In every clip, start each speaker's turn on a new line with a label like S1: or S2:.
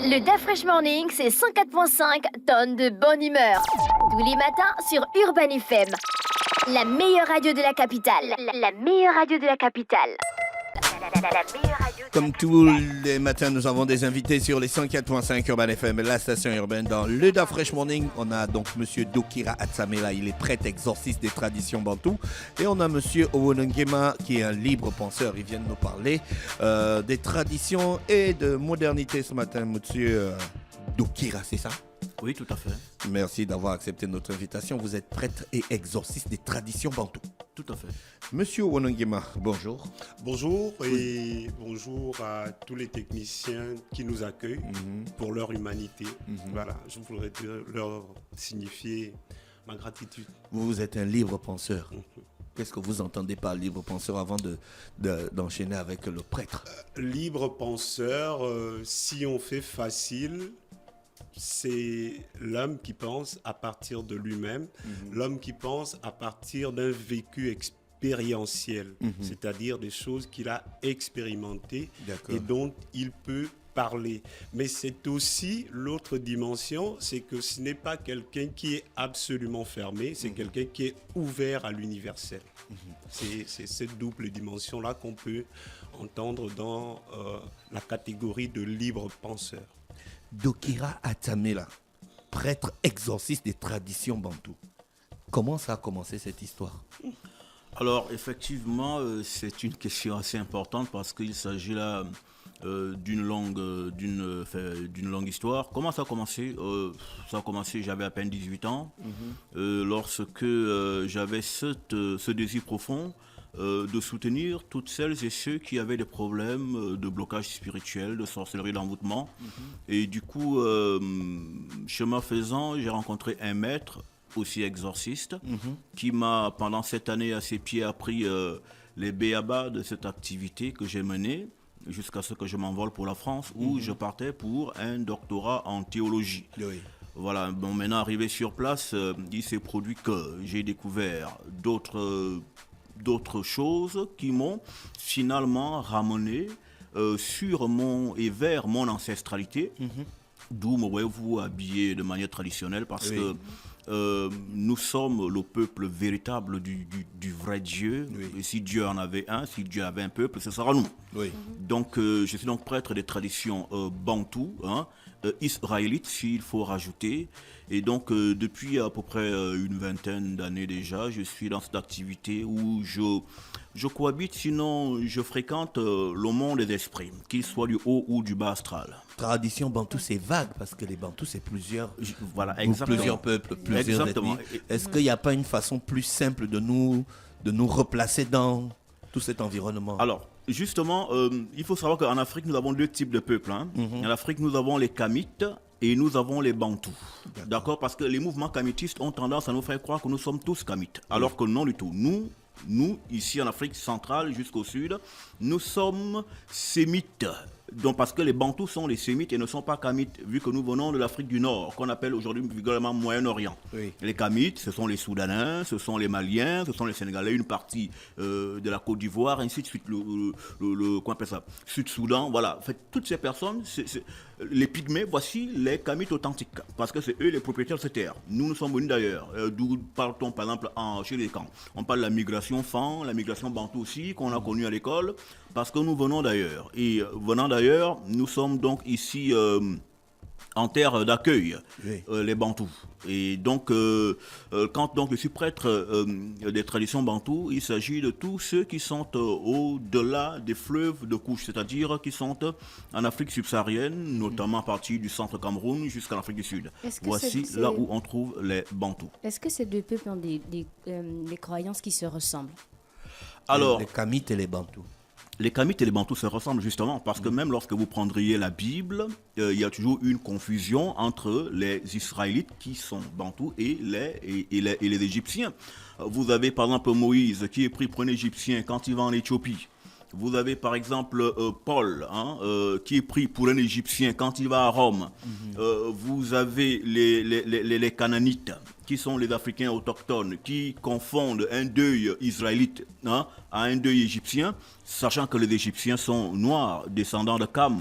S1: Le Da Fresh Morning, c'est 104.5 tonnes de bonne humeur. Tous les matins sur Urban FM. La meilleure radio de la capitale. La meilleure radio de la capitale. La meilleure radio de
S2: Comme
S1: la
S2: tous
S1: capitale.
S2: les matins, nous avons des invités sur les 104.5 Urban FM, la station urbaine. Dans le Da Fresh Morning, on a donc Monsieur Dokira Atsamela, il est prêtre exorciste des traditions bantoues. Et on a Monsieur Owonongema, qui est un libre penseur. Il vient de nous parler des traditions et de modernité ce matin, Monsieur Dokira, c'est ça?
S3: Oui, tout à fait.
S2: Merci d'avoir accepté notre invitation. Vous êtes prêtre et exorciste des traditions bantoues.
S3: Tout à fait.
S2: Monsieur Owonongema, bonjour.
S4: Bonjour et bonjour à tous les techniciens qui nous accueillent pour leur humanité. Voilà, je voudrais leur signifier ma gratitude.
S2: Vous êtes un libre penseur. Qu'est-ce que vous entendez par libre penseur avant d'enchaîner avec le prêtre?
S4: Libre penseur, si on fait facile, c'est l'homme qui pense à partir de lui-même, l'homme qui pense à partir d'un vécu expérientiel, c'est-à-dire des choses qu'il a expérimentées et dont il peut parler. Mais c'est aussi l'autre dimension, c'est que ce n'est pas quelqu'un qui est absolument fermé, c'est quelqu'un qui est ouvert à l'universel. C'est cette double dimension-là qu'on peut entendre dans la catégorie de libre penseur.
S2: Dokira Atsamela, prêtre exorciste des traditions bantoues. Comment ça a commencé cette histoire?
S3: Alors, effectivement, c'est une question assez importante parce qu'il s'agit là d'une longue histoire. Comment ça a commencé? Ça a commencé, j'avais à peine 18 ans, lorsque j'avais ce désir profond de soutenir toutes celles et ceux qui avaient des problèmes de blocage spirituel, de sorcellerie, d'envoûtement. Et du coup, chemin faisant, j'ai rencontré un maître, aussi exorciste, qui m'a, pendant cette année, à ses pieds, appris les béabas de cette activité que j'ai menée, jusqu'à ce que je m'envole pour la France, où je partais pour un doctorat en théologie.
S2: Oui.
S3: Voilà, bon, maintenant arrivé sur place, il s'est produit que j'ai découvert d'autres choses qui m'ont finalement ramené sur et vers mon ancestralité, d'où me voyez-vous habillé de manière traditionnelle parce que nous sommes le peuple véritable du vrai Dieu. Et si Dieu en avait un, si Dieu avait un peuple, ce sera nous. Donc je suis donc prêtre des traditions bantoues, israélites s'il faut rajouter. Et donc depuis à peu près une vingtaine d'années déjà, je suis dans cette activité où je cohabite, sinon je fréquente le monde des esprits, qu'il soit du haut ou du bas astral.
S2: Tradition bantou, c'est vague parce que les bantous, c'est plusieurs,
S3: Voilà, exactement.
S2: plusieurs peuples, plusieurs
S3: Exactement.
S2: ethnies. Est-ce qu'il n'y a pas une façon plus simple de nous replacer dans tout cet environnement?
S3: Alors, justement, il faut savoir qu'en Afrique, nous avons deux types de peuples. En Afrique, nous avons les Kamites et nous avons les Bantous. D'accord? Parce que les mouvements kamitistes ont tendance à nous faire croire que nous sommes tous Kamites. Alors que non du tout. Nous, ici en Afrique centrale jusqu'au sud, nous sommes sémites. Donc parce que les Bantous sont les sémites et ne sont pas Kamites, vu que nous venons de l'Afrique du Nord, qu'on appelle aujourd'hui vulgairement Moyen-Orient. Les Kamites, ce sont les Soudanais, ce sont les Maliens, ce sont les Sénégalais, une partie de la Côte d'Ivoire, ainsi de suite, qu'on appelle ça, Sud-Soudan, voilà. En fait, toutes ces personnes, les Pygmées, voici les Kamites authentiques, parce que c'est eux les propriétaires de ces terres. Nous sommes venus d'ailleurs, d'où partons par exemple chez les camps. On parle de la migration Fan, la migration Bantou aussi, qu'on a connue à l'école, parce que nous venons d'ailleurs. Et venant d'ailleurs, nous sommes donc ici en terre d'accueil, les Bantous. Et donc, quand donc je suis prêtre des traditions Bantous, il s'agit de tous ceux qui sont au-delà des fleuves de couche, c'est-à-dire qui sont en Afrique subsaharienne, notamment à partir du centre Cameroun jusqu'à l'Afrique du Sud. Voici là où on trouve les Bantous.
S5: Est-ce que ces deux peuples ont des croyances qui se ressemblent?
S3: Alors,
S2: les Kamites et les Bantous.
S3: Les Kamites et les Bantous se ressemblent justement parce que même lorsque vous prendriez la Bible, il y a toujours une confusion entre les Israélites qui sont Bantous et les Égyptiens. Vous avez par exemple Moïse qui est pris pour un Égyptien quand il va en Éthiopie. Vous avez par exemple Paul, qui est pris pour un Égyptien quand il va à Rome. Vous avez les Canaanites, qui sont les Africains autochtones, qui confondent un deuil israélite à un deuil égyptien, sachant que les Égyptiens sont noirs, descendants de Cam,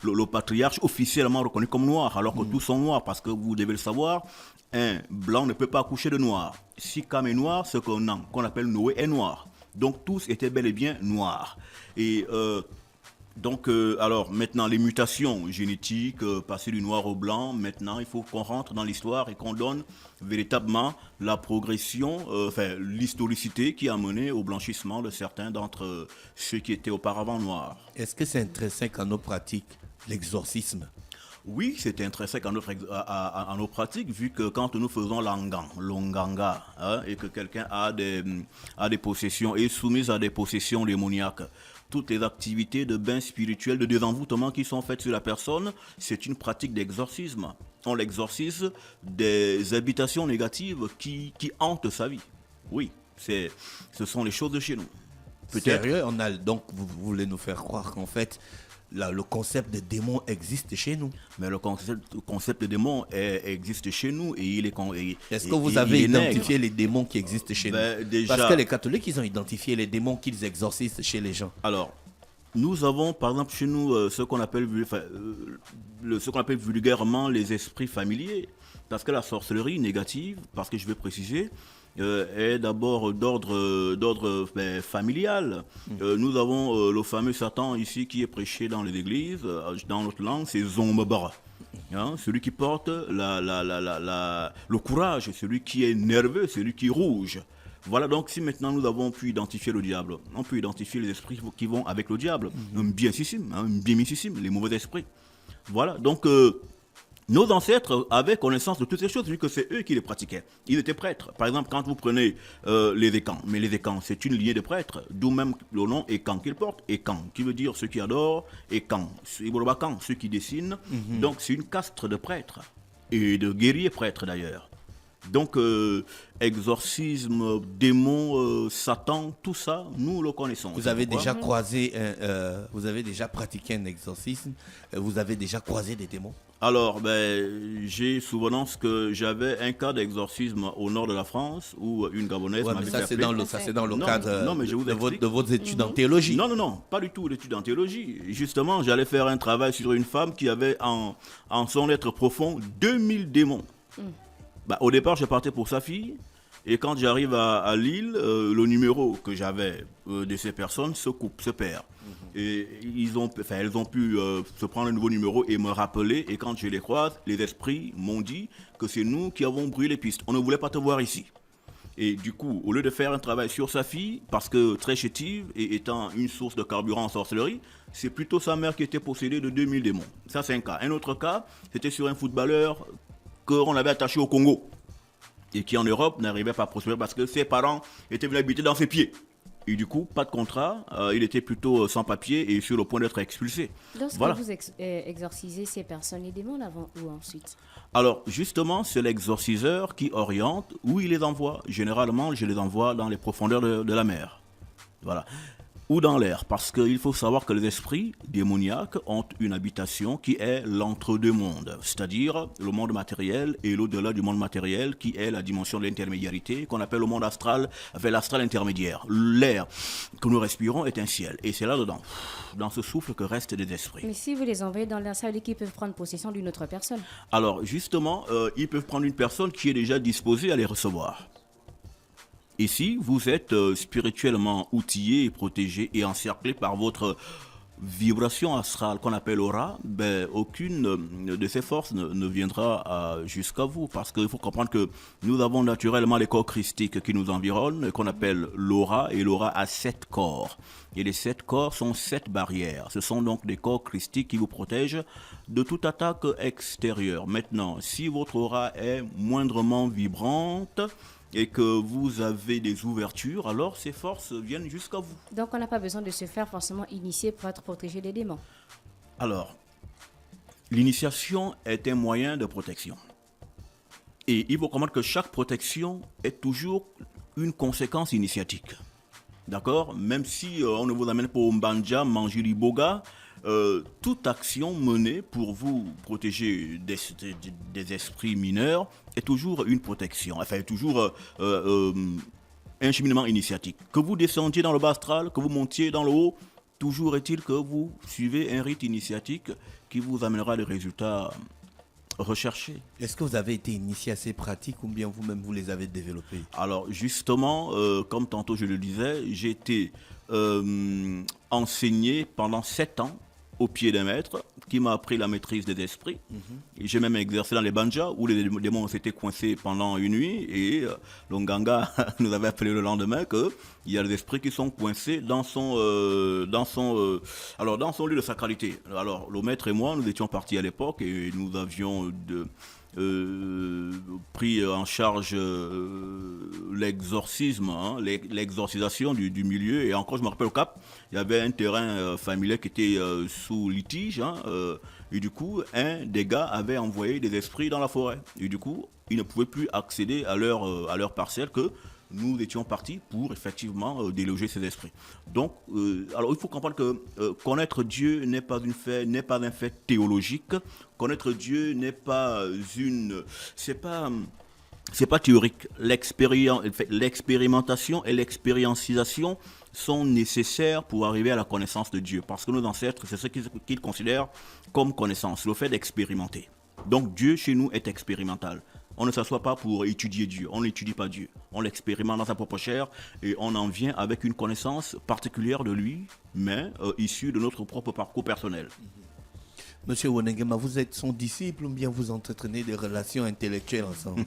S3: le patriarche officiellement reconnu comme noir, alors que tous sont noirs, parce que vous devez le savoir, un blanc ne peut pas accoucher de noir. Si Cam est noir, ce qu'on appelle Noé est noir. Donc tous étaient bel et bien noirs. Et alors maintenant les mutations génétiques, passer du noir au blanc, maintenant il faut qu'on rentre dans l'histoire et qu'on donne véritablement la progression, l'historicité qui a mené au blanchissement de certains d'entre ceux qui étaient auparavant noirs.
S2: Est-ce que c'est intrinsèque à nos pratiques, l'exorcisme?
S3: Oui, c'est intrinsèque à nos pratiques, vu que quand nous faisons l'onganga, et que quelqu'un a des possessions, est soumis à des possessions démoniaques, toutes les activités de bain spirituel, de désenvoûtement qui sont faites sur la personne, c'est une pratique d'exorcisme. On l'exorcise des habitations négatives qui hantent sa vie. Oui, ce sont les choses de chez nous. Peut-être.
S2: Sérieux, donc vous voulez nous faire croire qu'en fait, le concept de démon existe chez nous.
S3: Mais le concept de démon existe chez nous et il est.
S2: Est-ce que vous avez identifié les démons qui existent chez nous?
S3: Déjà,
S2: parce que les catholiques, ils ont identifié les démons qu'ils exorcisent chez les gens.
S3: Alors, nous avons par exemple chez nous ce qu'on appelle vulgairement les esprits familiers. Parce que la sorcellerie négative, parce que je vais préciser, est d'abord d'ordre familial. Nous avons le fameux Satan ici qui est prêché dans les églises, dans notre langue, c'est Zombara. Celui qui porte le courage, celui qui est nerveux, celui qui est rouge. Voilà, donc si maintenant nous avons pu identifier le diable, on peut identifier les esprits qui vont avec le diable. Un bienissime, les mauvais esprits. Voilà, donc nos ancêtres avaient connaissance de toutes ces choses, vu que c'est eux qui les pratiquaient. Ils étaient prêtres. Par exemple, quand vous prenez les Ekans, mais les Ekans, c'est une lignée de prêtres, d'où même le nom Ekan qu'ils portent, Ekan, qui veut dire ceux qui adorent, Ekan, ceux qui dessinent. Donc c'est une caste de prêtres, et de guerriers prêtres d'ailleurs. Donc, exorcisme, démon, Satan, tout ça, nous le connaissons.
S2: Vous avez déjà croisé, vous avez déjà pratiqué un exorcisme, vous avez déjà croisé des démons?
S3: Alors, j'ai souvenance que j'avais un cas d'exorcisme au nord de la France où une Gabonaise m'avait fait appeler.
S2: Ça, c'est dans le cadre
S3: mais je vous
S2: de vos études en théologie.
S3: Non, pas du tout d'études en théologie. Justement, j'allais faire un travail sur une femme qui avait en son être profond 2000 démons. Au départ, je partais pour sa fille. Et quand j'arrive à Lille, le numéro que j'avais de ces personnes se perd. Et elles ont pu se prendre un nouveau numéro et me rappeler. Et quand je les croise, les esprits m'ont dit que c'est nous qui avons brûlé les pistes. On ne voulait pas te voir ici. Et du coup, au lieu de faire un travail sur sa fille, parce que très chétive et étant une source de carburant en sorcellerie, c'est plutôt sa mère qui était possédée de 2000 démons. Ça, c'est un cas. Un autre cas, c'était sur un footballeur qu'on avait attaché au Congo et qui en Europe n'arrivait pas à prospérer parce que ses parents étaient venus habiter dans ses pieds. Et du coup, pas de contrat, il était plutôt sans papier et sur le point d'être expulsé.
S5: Lorsque vous exorcisez ces personnes, les démons avant ou ensuite?
S3: Alors, justement, c'est l'exorciseur qui oriente où il les envoie. Généralement, je les envoie dans les profondeurs de la mer. Voilà. Ou dans l'air, parce qu'il faut savoir que les esprits démoniaques ont une habitation qui est l'entre-deux-mondes, c'est-à-dire le monde matériel et l'au-delà du monde matériel, qui est la dimension de l'intermédiarité, qu'on appelle le monde astral, l'astral intermédiaire. L'air que nous respirons est un ciel, et c'est là-dedans, dans ce souffle que restent des esprits.
S5: Mais si vous les envoyez dans l'air, ça veut dire qu'ils peuvent prendre possession d'une autre personne?
S3: Alors, justement, ils peuvent prendre une personne qui est déjà disposée à les recevoir. Et si vous êtes spirituellement outillé, protégé et encerclé par votre vibration astrale qu'on appelle aura, aucune de ces forces ne viendra jusqu'à vous. Parce qu'il faut comprendre que nous avons naturellement les corps christiques qui nous environnent, qu'on appelle l'aura, et l'aura a 7 corps. Et les 7 corps sont 7 barrières. Ce sont donc des corps christiques qui vous protègent de toute attaque extérieure. Maintenant, si votre aura est moindrement vibrante, et que vous avez des ouvertures, alors ces forces viennent jusqu'à vous.
S5: Donc on n'a pas besoin de se faire forcément initier pour être protégé des démons.
S3: Alors, l'initiation est un moyen de protection. Et il faut comprendre que chaque protection est toujours une conséquence initiatique. D'accord? Même si on ne vous amène pas au Mbanja, manger l'iboga, toute action menée pour vous protéger des esprits mineurs est toujours une protection, enfin est toujours un cheminement initiatique. Que vous descendiez dans le bas astral, que vous montiez dans le haut, toujours est-il que vous suivez un rite initiatique qui vous amènera les résultats recherchés.
S2: Est-ce que vous avez été initié à ces pratiques ou bien vous-même vous les avez développées?
S3: Alors justement, comme tantôt je le disais, j'ai été enseigné pendant 7 ans au pied d'un maître qui m'a appris la maîtrise des esprits. Et j'ai même exercé dans les banjas où les démons s'étaient coincés pendant une nuit et l'Onganga nous avait appelé le lendemain qu'il y a des esprits qui sont coincés dans son lieu de sacralité. Alors le maître et moi, nous étions partis à l'époque et nous avions pris en charge l'exorcisme, l'exorcisation du milieu. Et encore, je me rappelle au Cap, il y avait un terrain familial qui était sous litige. Et du coup, un des gars avait envoyé des esprits dans la forêt. Et du coup, ils ne pouvaient plus accéder à leur parcelle que nous étions partis pour effectivement déloger ces esprits. Donc, alors il faut comprendre que connaître Dieu n'est pas un fait théologique. Connaître Dieu n'est pas c'est pas théorique. L'expérimentation et l'expériencisation sont nécessaires pour arriver à la connaissance de Dieu. Parce que nos ancêtres, c'est ce qu'ils considèrent comme connaissance, le fait d'expérimenter. Donc Dieu chez nous est expérimental. On ne s'assoit pas pour étudier Dieu, on n'étudie pas Dieu. On l'expérimente dans sa propre chair et on en vient avec une connaissance particulière de lui, mais issue de notre propre parcours personnel.
S2: Monsieur Wonengema, vous êtes son disciple ou bien vous entretenez des relations intellectuelles ensemble?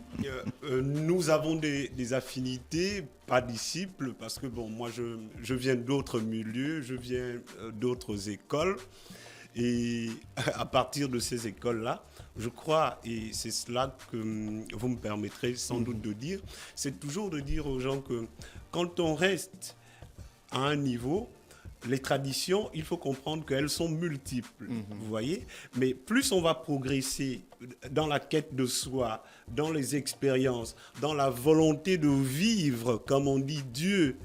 S4: Nous avons des affinités, pas disciples, parce que bon, moi je viens d'autres milieux, je viens d'autres écoles. Et à partir de ces écoles-là, je crois, et c'est cela que vous me permettrez sans doute de dire, c'est toujours de dire aux gens que quand on reste à un niveau, les traditions, il faut comprendre qu'elles sont multiples, vous voyez. Mais plus on va progresser dans la quête de soi, dans les expériences, dans la volonté de vivre, comme on dit, Dieu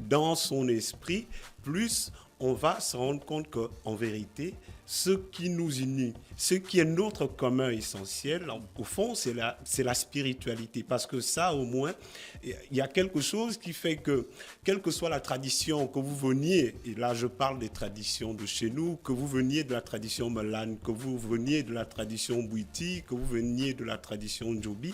S4: dans son esprit, plus on va se rendre compte qu'en vérité, ce qui nous unit, ce qui est notre commun essentiel, au fond, c'est la spiritualité. Parce que ça, au moins, il y a quelque chose qui fait que, quelle que soit la tradition que vous veniez, et là je parle des traditions de chez nous, que vous veniez de la tradition Malane, que vous veniez de la tradition Bouiti, que vous veniez de la tradition Djobi,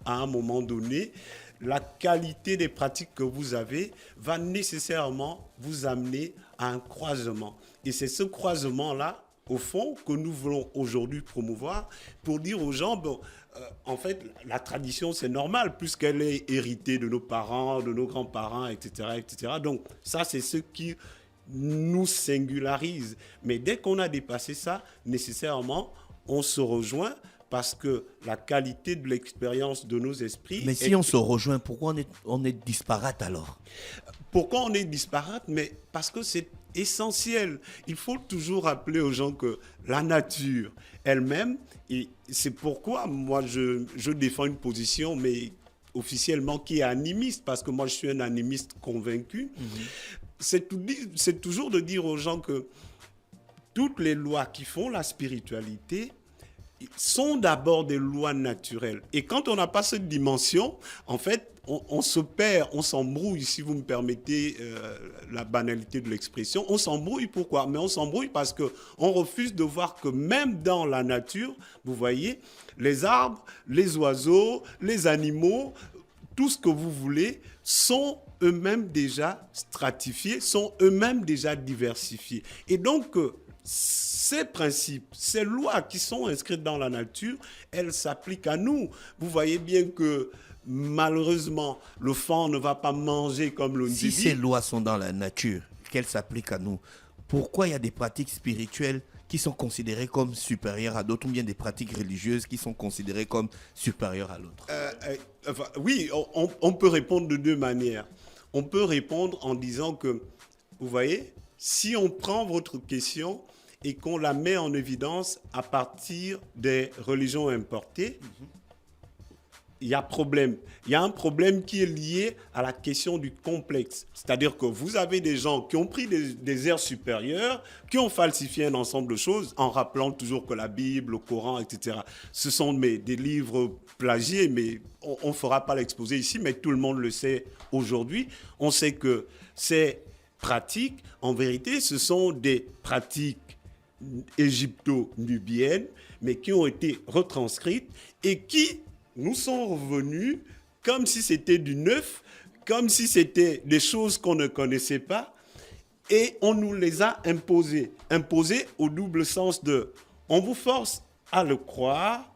S4: à un moment donné, la qualité des pratiques que vous avez va nécessairement vous amener à un croisement. Et c'est ce croisement-là, au fond, que nous voulons aujourd'hui promouvoir pour dire aux gens, bon, en fait, la tradition, c'est normal, puisqu'elle est héritée de nos parents, de nos grands-parents, etc., etc. Donc, ça, c'est ce qui nous singularise. Mais dès qu'on a dépassé ça, nécessairement, on se rejoint parce que la qualité de l'expérience de nos esprits...
S2: Mais si on se rejoint, pourquoi on est disparate alors?
S4: Pourquoi on est disparate? Mais parce que c'est essentiel. Il faut toujours rappeler aux gens que la nature elle-même, et c'est pourquoi moi je défends une position, mais officiellement qui est animiste, parce que moi je suis un animiste convaincu, c'est toujours de dire aux gens que toutes les lois qui font la spiritualité sont d'abord des lois naturelles. Et quand on n'a pas cette dimension, en fait, on se perd, on s'embrouille, si vous me permettez la banalité de l'expression. On s'embrouille, pourquoi? Mais on s'embrouille parce qu'on refuse de voir que même dans la nature, vous voyez, les arbres, les oiseaux, les animaux, tout ce que vous voulez, sont eux-mêmes déjà stratifiés, sont eux-mêmes déjà diversifiés. Et donc, ces principes, ces lois qui sont inscrites dans la nature, elles s'appliquent à nous. Vous voyez bien que malheureusement, le fan ne va pas manger comme le
S2: Si ces lois sont dans la nature, qu'elles s'appliquent à nous, pourquoi il y a des pratiques spirituelles qui sont considérées comme supérieures à d'autres, ou bien des pratiques religieuses qui sont considérées comme supérieures à l'autre?
S4: Oui, on peut répondre de deux manières. On peut répondre en disant que, vous voyez, si on prend votre question et qu'on la met en évidence à partir des religions importées, il y a problème. Il y a un problème qui est lié à la question du complexe. C'est-à-dire que vous avez des gens qui ont pris des airs supérieurs, qui ont falsifié un ensemble de choses en rappelant toujours que la Bible, le Coran, etc. Ce sont des livres plagiés, mais on ne fera pas l'exposé ici, mais tout le monde le sait aujourd'hui. On sait que ces pratiques, en vérité, ce sont des pratiques égypto-nubiennes, mais qui ont été retranscrites et qui nous sont revenus comme si c'était du neuf, comme si c'était des choses qu'on ne connaissait pas, et on nous les a imposées. Imposées au double sens de on vous force à le croire,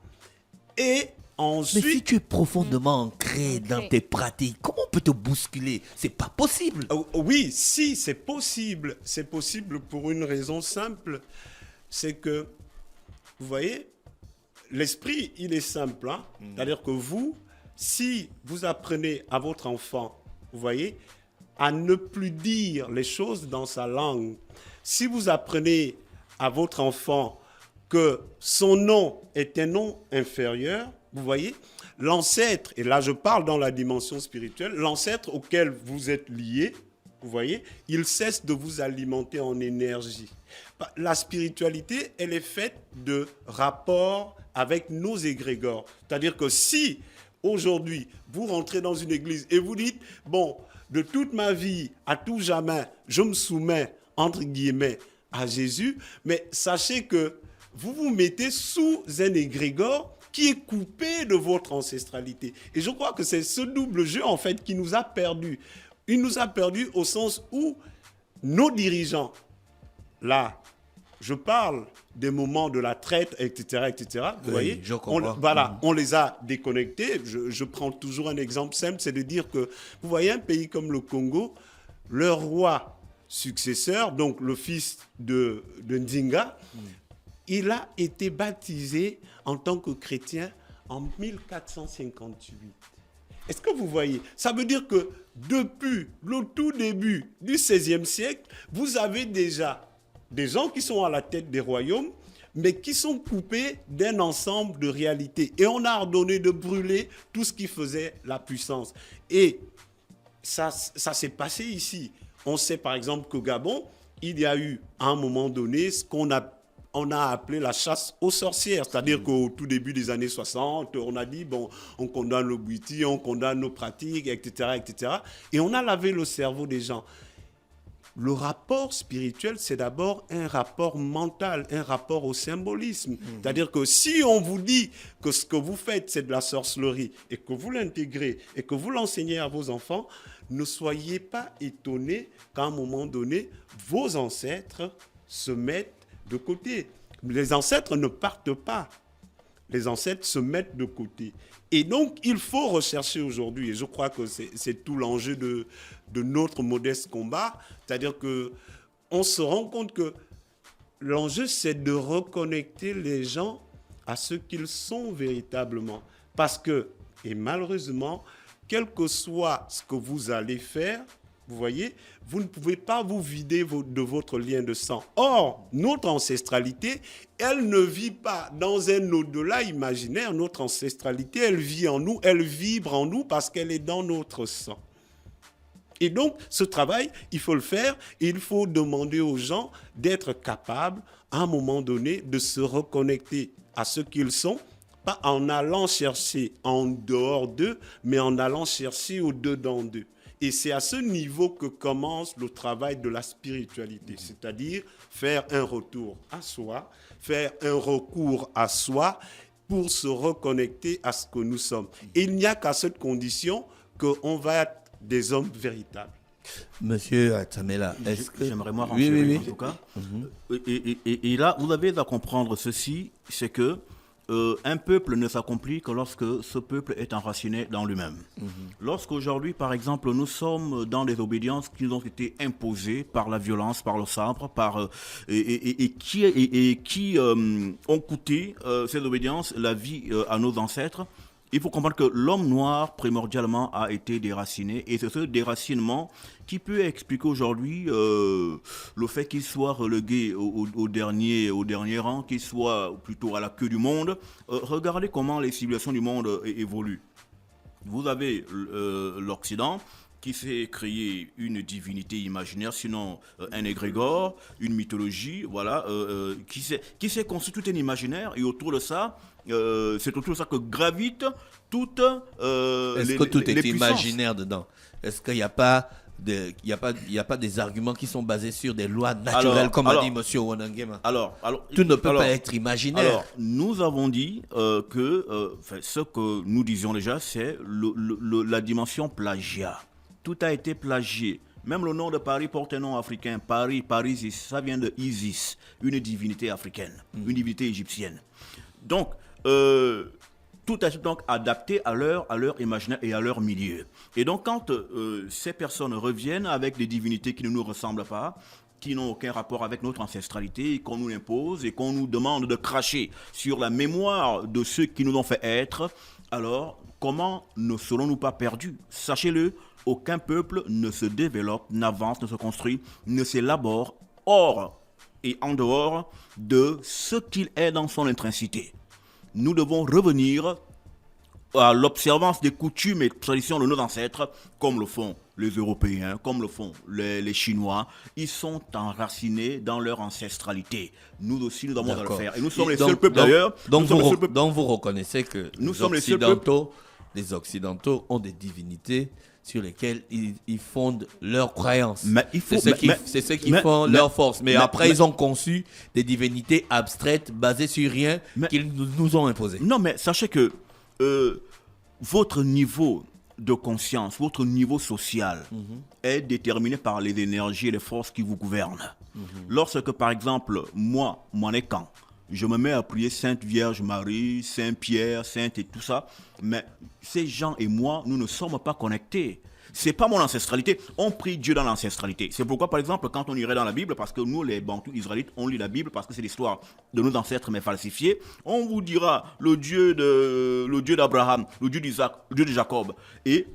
S4: et ensuite...
S2: Mais si tu es profondément ancré dans tes pratiques, comment on peut te bousculer? C'est pas possible.
S4: Oui, si, c'est possible. C'est possible pour une raison simple. C'est que, vous voyez, l'esprit, il est simple. Hein? C'est-à-dire que vous, si vous apprenez à votre enfant, vous voyez, à ne plus dire les choses dans sa langue, si vous apprenez à votre enfant que son nom est un nom inférieur, vous voyez, l'ancêtre, et là je parle dans la dimension spirituelle, l'ancêtre auquel vous êtes lié, vous voyez, il cesse de vous alimenter en énergie. La spiritualité, elle est faite de rapports avec nos égrégores. C'est-à-dire que si, aujourd'hui, vous rentrez dans une église et vous dites, bon, de toute ma vie, à tout jamais, je me soumets, entre guillemets, à Jésus, mais sachez que vous vous mettez sous un égrégore qui est coupé de votre ancestralité. Et je crois que c'est ce double jeu, en fait, qui nous a perdus. Il nous a perdus au sens où nos dirigeants, là, je parle des moments de la traite, etc., etc. Vous voyez,
S2: je comprends.
S4: On les a déconnectés. Je prends toujours un exemple simple, c'est de dire que, vous voyez, un pays comme le Congo, leur roi successeur, donc le fils de Nzinga, il a été baptisé en tant que chrétien en 1458. Est-ce que vous voyez? Ça veut dire que depuis le tout début du XVIe siècle, vous avez déjà des gens qui sont à la tête des royaumes, mais qui sont coupés d'un ensemble de réalités. Et on a ordonné de brûler tout ce qui faisait la puissance. Et ça s'est passé ici. On sait par exemple qu'au Gabon, il y a eu à un moment donné ce qu'on a appelé la chasse aux sorcières. C'est-à-dire qu'au tout début des années 60, on a dit, bon, on condamne le bouiti, on condamne nos pratiques, etc., etc. Et on a lavé le cerveau des gens. Le rapport spirituel, c'est d'abord un rapport mental, un rapport au symbolisme. C'est-à-dire que si on vous dit que ce que vous faites, c'est de la sorcellerie, et que vous l'intégrez, et que vous l'enseignez à vos enfants, ne soyez pas étonnés qu'à un moment donné, vos ancêtres se mettent de côté. Les ancêtres ne partent pas. Les ancêtres se mettent de côté. Et donc, il faut rechercher aujourd'hui, et je crois que c'est tout l'enjeu de notre modeste combat, c'est-à-dire qu'on se rend compte que l'enjeu, c'est de reconnecter les gens à ce qu'ils sont véritablement. Parce que, et malheureusement, quel que soit ce que vous allez faire, vous voyez, vous ne pouvez pas vous vider de votre lien de sang. Or, notre ancestralité, elle ne vit pas dans un au-delà imaginaire. Notre ancestralité, elle vit en nous, elle vibre en nous parce qu'elle est dans notre sang. Et donc, ce travail, il faut le faire et il faut demander aux gens d'être capables, à un moment donné, de se reconnecter à ce qu'ils sont, pas en allant chercher en dehors d'eux, mais en allant chercher au-dedans d'eux. Et c'est à ce niveau que commence le travail de la spiritualité, c'est-à-dire faire un retour à soi, faire un recours à soi pour se reconnecter à ce que nous sommes. Et il n'y a qu'à cette condition qu'on va être des hommes véritables.
S2: Monsieur Atsamela, est-ce que...
S3: J'aimerais moi renseigner
S2: oui.
S3: en tout cas. Et là, vous avez à comprendre ceci, c'est que un peuple ne s'accomplit que lorsque ce peuple est enraciné dans lui-même. Lorsqu'aujourd'hui, par exemple, nous sommes dans des obédiences qui nous ont été imposées par la violence, par le sabre, et qui ont coûté ces obédiences la vie à nos ancêtres, il faut comprendre que l'homme noir, primordialement, a été déraciné. Et c'est ce déracinement qui peut expliquer aujourd'hui le fait qu'il soit relégué au dernier rang, qu'il soit plutôt à la queue du monde. Regardez comment les civilisations du monde évoluent. Vous avez l'Occident qui s'est créé une divinité imaginaire, sinon un égrégore, une mythologie, voilà, qui s'est construit tout un imaginaire, et autour de ça, c'est autour de ça que gravitent toutes
S2: Est-ce que tout est
S3: les puissances.
S2: imaginaire dedans? Est-ce qu'il n'y a pas il y a pas des arguments qui sont basés sur des lois naturelles, comme a dit M. Wonangema? Tout ne peut pas être imaginaire.
S3: Alors, nous avons dit ce que nous disions déjà, c'est la dimension plagiat. Tout a été plagié. Même le nom de Paris porte un nom africain. Paris, ça vient de Isis, une divinité africaine, une divinité égyptienne. Donc, tout est donc adapté à leur imaginaire et à leur milieu. Et donc, quand ces personnes reviennent avec des divinités qui ne nous ressemblent pas, qui n'ont aucun rapport avec notre ancestralité, qu'on nous impose et qu'on nous demande de cracher sur la mémoire de ceux qui nous ont fait être, alors comment ne serons-nous pas perdus? Sachez-le, aucun peuple ne se développe, n'avance, ne se construit, ne s'élabore hors et en dehors de ce qu'il est dans son intrinsité. Nous devons revenir à l'observance des coutumes et traditions de nos ancêtres, comme le font les Européens, comme le font les Chinois. Ils sont enracinés dans leur ancestralité. Nous aussi, nous devons le faire. Et nous sommes les seuls peuples d'ailleurs.
S2: Donc vous reconnaissez que les Occidentaux ont des divinités sur lesquelles ils fondent leurs croyances. C'est ce qui font leur force. Mais après, ils ont conçu des divinités abstraites basées sur rien qu'ils nous ont imposées.
S3: Non, mais sachez que votre niveau de conscience, votre niveau social est déterminé par les énergies et les forces qui vous gouvernent. Lorsque, par exemple, moi, Monécan, je me mets à prier Sainte Vierge Marie, Saint Pierre, Sainte et tout ça, mais ces gens et moi, nous ne sommes pas connectés. C'est pas mon ancestralité. On prie Dieu dans l'ancestralité. C'est pourquoi, par exemple, quand on irait dans la Bible, parce que nous, les Bantous israélites, on lit la Bible parce que c'est l'histoire de nos ancêtres, mais falsifiée, on vous dira le Dieu d'Abraham, le Dieu d'Isaac, le Dieu de Jacob. Et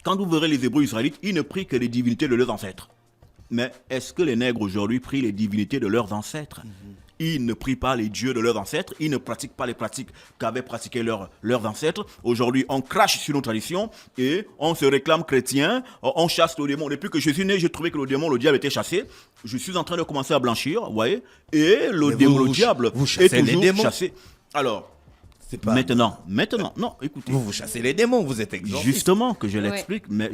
S3: quand vous verrez les Hébreux israélites, ils ne prient que les divinités de leurs ancêtres. Mais est-ce que les nègres aujourd'hui prient les divinités de leurs ancêtres? Ils ne prient pas les dieux de leurs ancêtres, ils ne pratiquent pas les pratiques qu'avaient pratiquées leurs ancêtres. Aujourd'hui, on crache sur nos traditions et on se réclame chrétien, on chasse le démon. Depuis que je suis né, j'ai trouvé que le diable était chassé. Je suis en train de commencer à blanchir, vous voyez, et le diable est toujours chassé. Alors, maintenant, non, écoutez.
S2: Vous chassez les démons, vous êtes exorciste.
S3: Justement que je l'explique, mais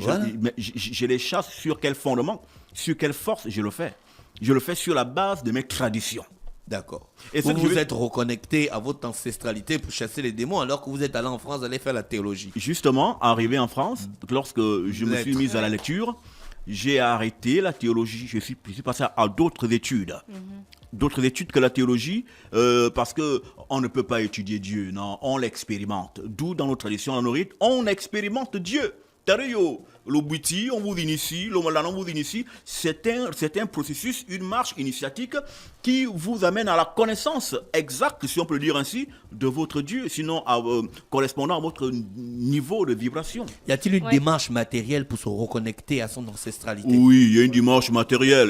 S3: je les chasse sur quel fondement, sur quelle force je le fais. Je le fais sur la base de mes traditions.
S2: D'accord. Et vous êtes reconnecté à votre ancestralité pour chasser les démons alors que vous êtes allé en France aller faire la théologie.
S3: Justement, arrivé en France, lorsque je me suis mis à la lecture, j'ai arrêté la théologie. Je suis passé à d'autres études. D'autres études que la théologie, parce qu'on ne peut pas étudier Dieu, non, on l'expérimente. D'où dans nos traditions, dans nos rites, on expérimente Dieu. Le Bouiti, on vous initie, le Malana, on vous initie. C'est un processus, une marche initiatique qui vous amène à la connaissance exacte, si on peut le dire ainsi, de votre Dieu, sinon correspondant à votre niveau de vibration.
S2: Y a-t-il une démarche matérielle pour se reconnecter à son ancestralité?
S3: Oui, il y a une démarche matérielle.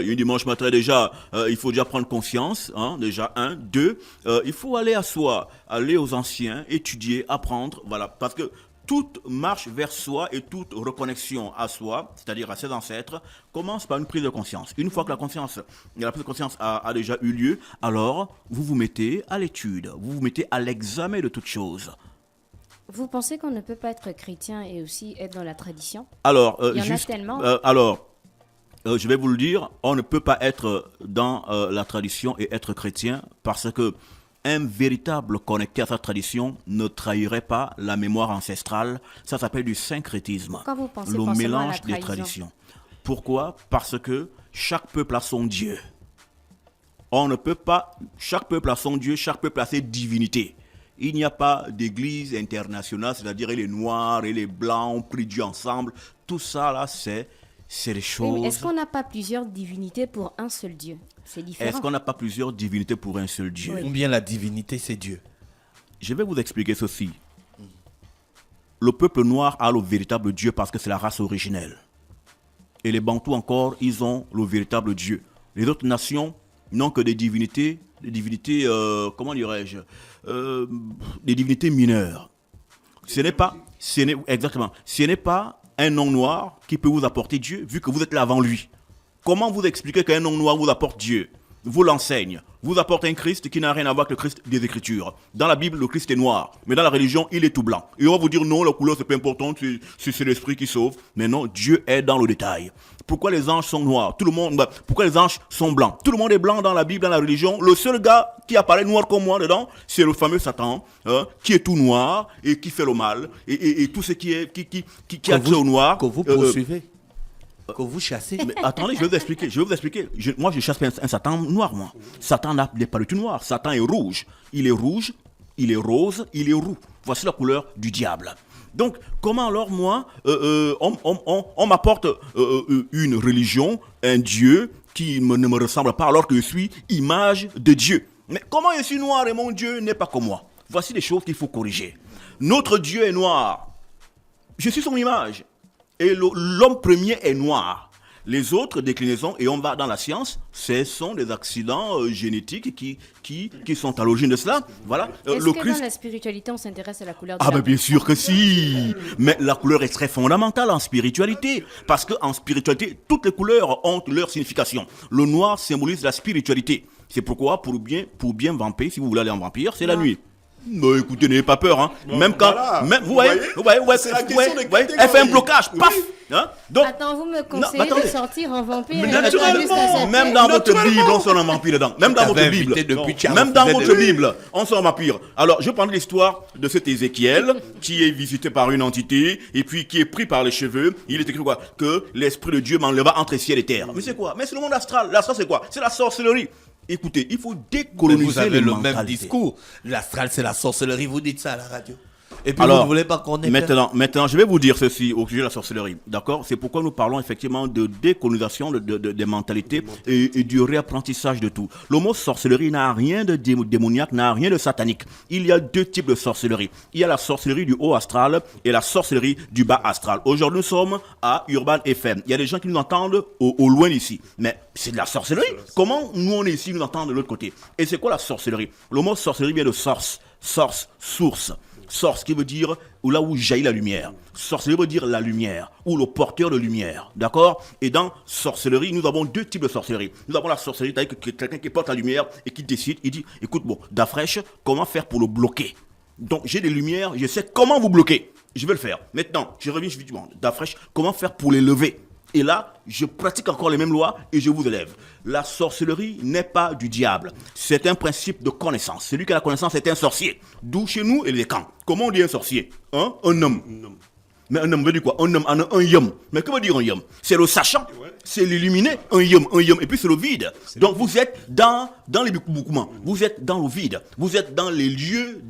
S3: Déjà, il faut déjà prendre conscience, déjà, 1. 2, il faut aller à soi, aller aux anciens, étudier, apprendre, voilà, parce que toute marche vers soi et toute reconnexion à soi, c'est-à-dire à ses ancêtres, commence par une prise de conscience. Une fois que la prise de conscience a déjà eu lieu, alors vous vous mettez à l'étude, vous vous mettez à l'examen de toutes choses.
S5: Vous pensez qu'on ne peut pas être chrétien et aussi être dans la tradition?
S3: Alors,
S5: il y en a tellement.
S3: Je vais vous le dire, on ne peut pas être dans la tradition et être chrétien parce que un véritable connecté à sa tradition ne trahirait pas la mémoire ancestrale. Ça s'appelle du syncrétisme.
S5: Quand vous pensez
S3: le mélange des traditions. Pourquoi? Parce que chaque peuple a son Dieu. On ne peut pas... Chaque peuple a son Dieu, chaque peuple a ses divinités. Il n'y a pas d'église internationale, c'est-à-dire les noirs et les blancs, on prie Dieu ensemble. Tout ça, là, c'est des choses...
S5: Oui, est-ce qu'on n'a pas plusieurs divinités pour un seul Dieu? C'est différent.
S3: Est-ce qu'on n'a pas plusieurs divinités pour un seul Dieu?
S2: Ou bien la divinité, c'est Dieu?
S3: Je vais vous expliquer ceci. Le peuple noir a le véritable Dieu parce que c'est la race originelle. Et les Bantous encore, ils ont le véritable Dieu. Les autres nations n'ont que des divinités, comment dirais-je, des divinités mineures. Ce n'est pas Exactement. Ce n'est pas un homme noir qui peut vous apporter Dieu, vu que vous êtes là avant lui. Comment vous expliquez qu'un homme noir vous apporte Dieu, vous l'enseigne, vous apporte un Christ qui n'a rien à voir avec le Christ des Écritures. Dans la Bible, le Christ est noir, mais dans la religion, il est tout blanc. Et on va vous dire non, la couleur c'est pas important, c'est l'esprit qui sauve. Mais non, Dieu est dans le détail. Pourquoi les anges sont noirs? Pourquoi les anges sont blancs? Tout le monde est blanc dans la Bible, dans la religion. Le seul gars qui apparaît noir comme moi dedans, c'est le fameux Satan, qui est tout noir et qui fait le mal. Et tout ce qui a trait au noir.
S2: Que vous poursuivez. Que vous chassez.
S3: Mais attendez, je vais vous expliquer. Moi, je chasse un Satan noir, moi. Satan n'est pas du tout noir. Satan est rouge. Il est rouge, il est rose, il est roux. Voici la couleur du diable. Donc, comment alors, moi, on m'apporte une religion, un Dieu qui ne me ressemble pas alors que je suis image de Dieu? Mais comment je suis noir et mon Dieu n'est pas comme moi? Voici les choses qu'il faut corriger. Notre Dieu est noir. Je suis son image. Et l'homme premier est noir. Les autres déclinaisons, et on va dans la science, ce sont des accidents génétiques qui sont à l'origine de cela. Voilà.
S5: Est-ce que dans la spiritualité, on s'intéresse à la couleur de la
S3: peau? Bien sûr que si. Mais la couleur est très fondamentale en spiritualité. Parce qu'en spiritualité, toutes les couleurs ont leur signification. Le noir symbolise la spiritualité. C'est pourquoi, pour bien vamper, si vous voulez aller en vampire, c'est la nuit. Non, écoutez, n'ayez pas peur, hein.
S4: Bon,
S3: même quand,
S4: voilà.
S3: vous voyez,
S4: c'est la question des catégories.
S3: elle fait un blocage, paf. Hein? Donc,
S5: attends, vous me conseillez de sortir en vampire?
S3: Même dans votre Bible, on sort en vampire dedans. Même dans votre Bible, on sort en vampire. Alors, je prends l'histoire de cet Ézéchiel qui est visité par une entité et puis qui est pris par les cheveux. Il est écrit quoi? Que l'esprit de Dieu m'enleva entre ciel et terre. Mais c'est quoi? Mais c'est le monde astral. L'astral, c'est quoi? C'est la sorcellerie. Écoutez, il faut décoloniser
S2: vous avez
S3: les
S2: le
S3: mentalités.
S2: même discours. L'astral, c'est la sorcellerie. Vous dites ça à la radio. Et puis
S3: Alors,
S2: vous ne voulez pas qu'on ait
S3: maintenant, je vais vous dire ceci au sujet de la sorcellerie. D'accord? C'est pourquoi nous parlons effectivement de décolonisation des mentalités et du réapprentissage de tout. Le mot sorcellerie n'a rien de démoniaque, n'a rien de satanique. Il y a deux types de sorcellerie. Il y a la sorcellerie du haut astral et la sorcellerie du bas astral. Aujourd'hui, nous sommes à Urban FM. Il y a des gens qui nous entendent au loin d'ici. Mais c'est de la sorcellerie. Comment nous, on est ici, nous entendons de l'autre côté? Et c'est quoi la sorcellerie? Le mot sorcellerie vient de source, source. Source qui veut dire là où jaillit la lumière. Sorcellerie veut dire la lumière ou le porteur de lumière. D'accord? Et dans sorcellerie, nous avons deux types de sorcellerie. Nous avons la sorcellerie, c'est-à-dire que quelqu'un qui porte la lumière et qui décide, il dit, écoute, bon, Dafresh, comment faire pour le bloquer? Donc j'ai des lumières, je sais comment vous bloquer. Je vais le faire. Maintenant, je reviens, je dis, bon, Dafresh, comment faire pour les lever? Et là, je pratique encore les mêmes lois et je vous élève. La sorcellerie n'est pas du diable. C'est un principe de connaissance. Celui qui a la connaissance est un sorcier. D'où chez nous et les camps. Comment on dit un sorcier? Un homme. Mais un homme veut dire quoi? Un homme, un yum. Mais que veut dire un yum? C'est le sachant, c'est l'illuminé, un yum. Et puis c'est le vide. Donc vous êtes dans les boucouments. Vous êtes dans le vide. Vous êtes dans les lieux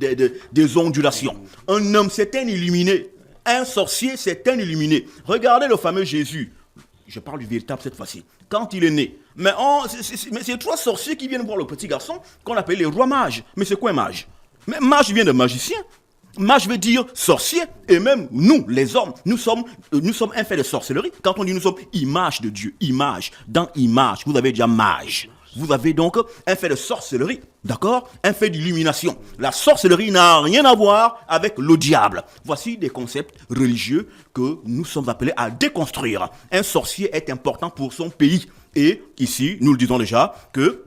S3: des ondulations. Un homme, c'est un illuminé. Un sorcier, c'est un illuminé. Regardez le fameux Jésus. Je parle du véritable cette fois-ci. Quand il est né, mais c'est trois sorciers qui viennent voir le petit garçon qu'on appelle les rois mages. Mais c'est quoi un mage? Mais mage vient de magicien. Mage veut dire sorcier. Et même nous, les hommes, nous sommes un fait de sorcellerie. Quand on dit nous sommes image de Dieu, image, dans image, vous avez déjà mage. Vous avez donc un fait de sorcellerie, d'accord? Un fait d'illumination. La sorcellerie n'a rien à voir avec le diable. Voici des concepts religieux que nous sommes appelés à déconstruire. Un sorcier est important pour son pays. Et ici, nous le disons déjà, que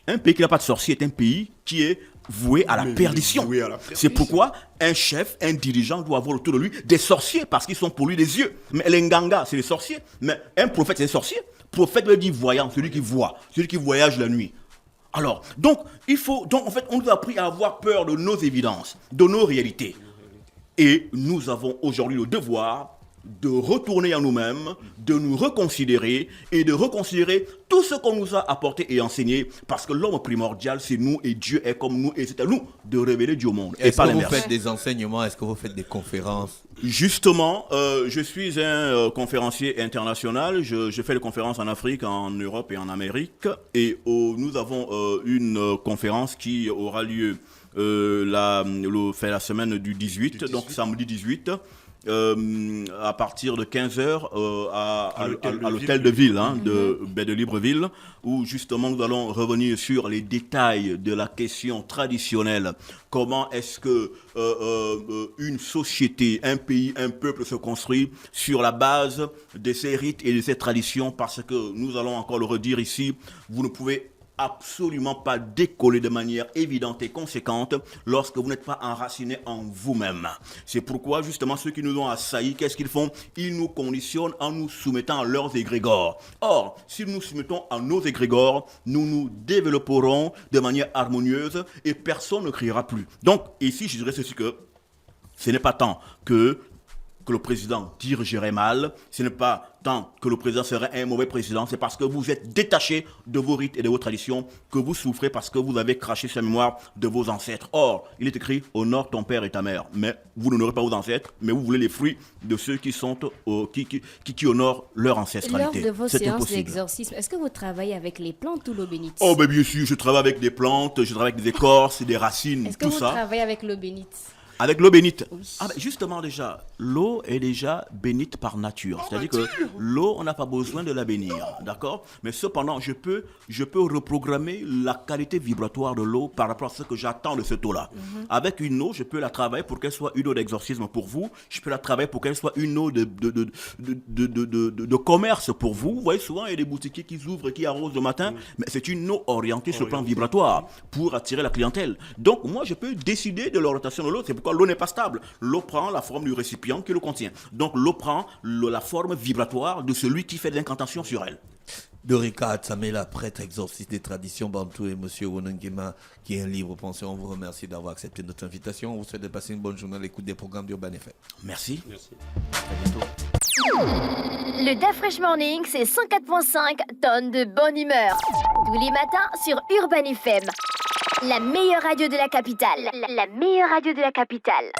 S3: un pays qui n'a pas de sorcier est un pays qui est voué à la perdition. C'est pourquoi un chef, un dirigeant doit avoir autour de lui des sorciers parce qu'ils sont pour lui des yeux. Mais les nganga, c'est les sorciers. Mais un prophète, c'est des sorciers. Prophète veut dire voyant, celui qui voit, celui qui voyage la nuit. Alors, donc en fait, on nous a appris à avoir peur de nos évidences, de nos réalités. Et nous avons aujourd'hui le devoir de retourner à nous-mêmes, de nous reconsidérer et de reconsidérer tout ce qu'on nous a apporté et enseigné, parce que l'homme primordial, c'est nous et Dieu est comme nous et c'est à nous de révéler Dieu au monde.
S2: Est-ce que vous faites des enseignements? Est-ce que vous faites des conférences?
S3: Justement, je suis un conférencier international. Je fais des conférences en Afrique, en Europe et en Amérique. Et nous avons une conférence qui aura lieu la semaine du 18, donc samedi 18. à partir de 15h à
S4: l'hôtel
S3: l'hôtel de ville de Libreville, où justement nous allons revenir sur les détails de la question traditionnelle. Comment est-ce que une société, un pays, un peuple se construit sur la base de ces rites et de ces traditions, parce que nous allons encore le redire ici, vous ne pouvez absolument pas décoller de manière évidente et conséquente lorsque vous n'êtes pas enraciné en vous-même. C'est pourquoi justement ceux qui nous ont assaillis, qu'est-ce qu'ils font? Ils nous conditionnent en nous soumettant à leurs égrégores. Or, si nous nous soumettons à nos égrégores, nous nous développerons de manière harmonieuse et personne ne criera plus. Donc ici, je dirais ceci, que ce n'est pas tant que le président dirigerait mal, ce n'est pas tant que le président serait un mauvais président, c'est parce que vous êtes détaché de vos rites et de vos traditions que vous souffrez, parce que vous avez craché sur la mémoire de vos ancêtres. Or, il est écrit « Honore ton père et ta mère ». Mais vous n'honorez pas vos ancêtres, mais vous voulez les fruits de ceux qui sont qui honorent leur ancestralité.
S5: Lors de vos
S3: C'est
S5: séances
S3: impossible.
S5: d'exorcisme, est-ce que vous travaillez avec les plantes ou l'eau bénite?
S3: Oh, mais bien sûr, je travaille avec des plantes, je travaille avec des écorces, des racines,
S5: Est-ce que
S3: tout
S5: vous
S3: ça.
S5: travaillez avec l'eau bénite?
S3: Avec l'eau bénite.
S5: Oui.
S3: Ah ben justement déjà, l'eau est déjà bénite par nature. C'est-à-dire que l'eau, on n'a pas besoin de la bénir, d'accord? Mais cependant, je peux reprogrammer la qualité vibratoire de l'eau par rapport à ce que j'attends de cette eau-là. Avec une eau, je peux la travailler pour qu'elle soit une eau d'exorcisme pour vous. Je peux la travailler pour qu'elle soit une eau de commerce pour vous. Vous voyez, souvent, il y a des boutiquiers qui ouvrent, qui arrosent le matin, mais c'est une eau orientée sur le plan vibratoire pour attirer la clientèle. Donc, moi, je peux décider de l'orientation de l'eau. C'est pourquoi l'eau n'est pas stable. L'eau prend la forme du récipient qui le contient. Donc l'eau prend la forme vibratoire de celui qui fait des incantations sur elle.
S2: Dorika Atsamela, prêtre exorciste des traditions bantou, et monsieur Wonongema, qui est un libre pensée. On vous remercie d'avoir accepté notre invitation. On vous souhaite de passer une bonne journée à l'écoute des programmes d'Urban FM.
S3: Merci.
S4: Merci.
S3: À bientôt.
S1: Le DaFresh Morning, c'est 104.5 tonnes de bonne humeur. Tous les matins sur Urban FM. La meilleure radio de la capitale. La meilleure radio de la capitale.